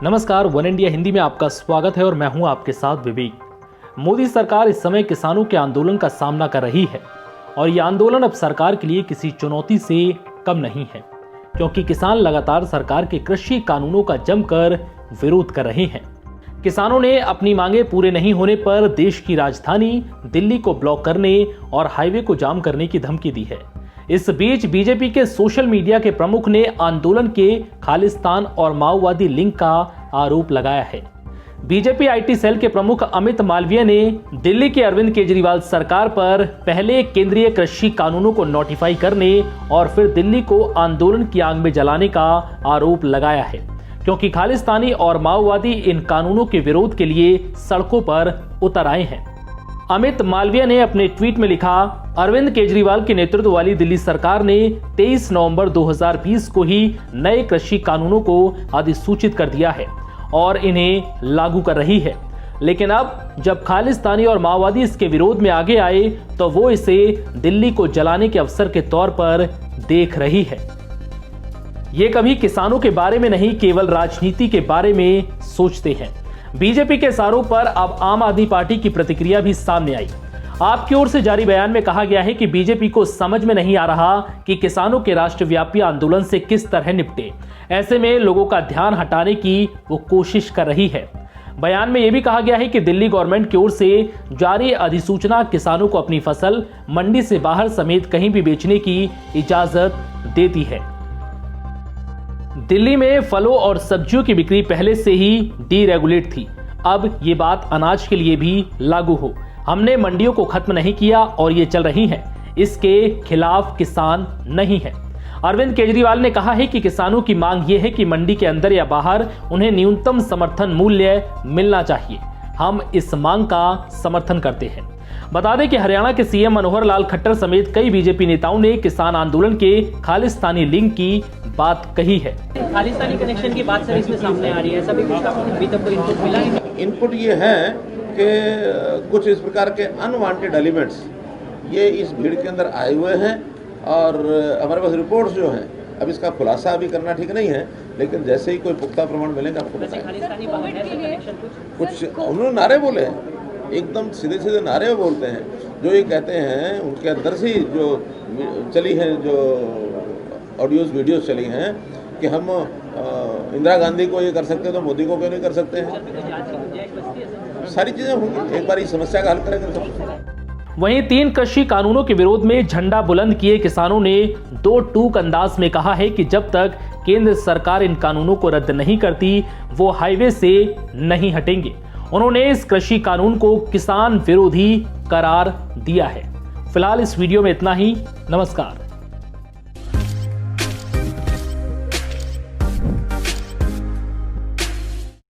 नमस्कार, one India Hindi में आपका स्वागत है और मैं हूं आपके साथ विवेक। मोदी सरकार इस समय किसानों के आंदोलन का सामना कर रही है और ये आंदोलन अब सरकार के लिए किसी चुनौती से कम नहीं है, क्योंकि किसान लगातार सरकार के कृषि कानूनों का जमकर विरोध कर रहे हैं। किसानों ने अपनी मांगे पूरे नहीं होने पर देश की राजधानी दिल्ली को ब्लॉक करने और हाईवे को जाम करने की धमकी दी है। इस बीच बीजेपी के सोशल मीडिया के प्रमुख ने आंदोलन के खालिस्तान और माओवादी लिंक का आरोप लगाया है। बीजेपी आईटी सेल के प्रमुख अमित मालवीय ने दिल्ली के अरविंद केजरीवाल सरकार पर पहले केंद्रीय कृषि कानूनों को नोटिफाई करने और फिर दिल्ली को आंदोलन की आग में जलाने का आरोप लगाया है, क्योंकि खालिस्तानी और माओवादी इन कानूनों के विरोध के लिए सड़कों पर उतर आए हैं। अमित मालवीय ने अपने ट्वीट में लिखा, अरविंद केजरीवाल के नेतृत्व वाली दिल्ली सरकार ने 23 नवंबर 2020 को ही नए कृषि कानूनों को अधिसूचित कर दिया है और इन्हें लागू कर रही है, लेकिन अब जब खालिस्तानी और माओवादी इसके विरोध में आगे आए तो वो इसे दिल्ली को जलाने के अवसर के तौर पर देख रही है। ये कभी किसानों के बारे में नहीं, केवल राजनीति के बारे में सोचते हैं। बीजेपी के इशारों पर अब आम आदमी पार्टी की प्रतिक्रिया भी सामने आई। आपकी ओर से जारी बयान में कहा गया है कि बीजेपी को समझ में नहीं आ रहा कि किसानों के राष्ट्रव्यापी आंदोलन से किस तरह निपटे। ऐसे में लोगों का ध्यान हटाने की वो कोशिश कर रही है। बयान में यह भी कहा गया है कि दिल्ली गवर्नमेंट की ओर से जारी अधिसूचना किसानों को अपनी फसल मंडी से बाहर समेत कहीं भी बेचने की इजाजत देती है। दिल्ली में फलों और सब्जियों की बिक्री पहले से ही डीरेगुलेट थी, अब ये बात अनाज के लिए भी लागू हो। हमने मंडियों को खत्म नहीं किया और ये चल रही हैं, इसके खिलाफ किसान नहीं है। अरविंद केजरीवाल ने कहा है कि किसानों की मांग ये है कि मंडी के अंदर या बाहर उन्हें न्यूनतम समर्थन मूल्य मिलना चाहिए। हम इस मांग का समर्थन करते हैं। बता दें कि हरियाणा के सीएम मनोहर लाल खट्टर समेत कई बीजेपी नेताओं ने किसान आंदोलन के खालिस्तानी लिंक की बात कही है। खालिस्तानी कनेक्शन की बात सर इसमें सामने आ रही है, सभी कुछ अभी तक कोई इनपुट मिला नहीं। इनपुट ये है कि कुछ इस प्रकार के अनवांटेड एलिमेंट्स ये इस भीड़ के अंदर आए हुए हैं और हमारे पास रिपोर्ट्स जो हैं, अब इसका खुलासा अभी करना ठीक नहीं है, लेकिन जैसे ही कोई पुख्ता प्रमाण मिलेंगे आपको बताएंगे। कुछ उन्होंने नारे बोले हैं, एकदम सीधे सीधे नारे बोलते हैं, जो ये कहते हैं उनके अंदर से जो चली है, जो ऑडियोज वीडियोस चली हैं कि हम इंदिरा गांधी को ये कर सकते हैं तो मोदी को क्यों नहीं कर सकते हैं। सारी चीज़ें होंगी, एक बार इस समस्या का हल करेंगे। वहीं 3 कृषि कानूनों के विरोध में झंडा बुलंद किए किसानों ने दो टूक अंदाज में कहा है कि जब तक केंद्र सरकार इन कानूनों को रद्द नहीं करती वो हाईवे से नहीं हटेंगे। उन्होंने इस कृषि कानून को किसान विरोधी करार दिया है। फिलहाल इस वीडियो में इतना ही। नमस्कार।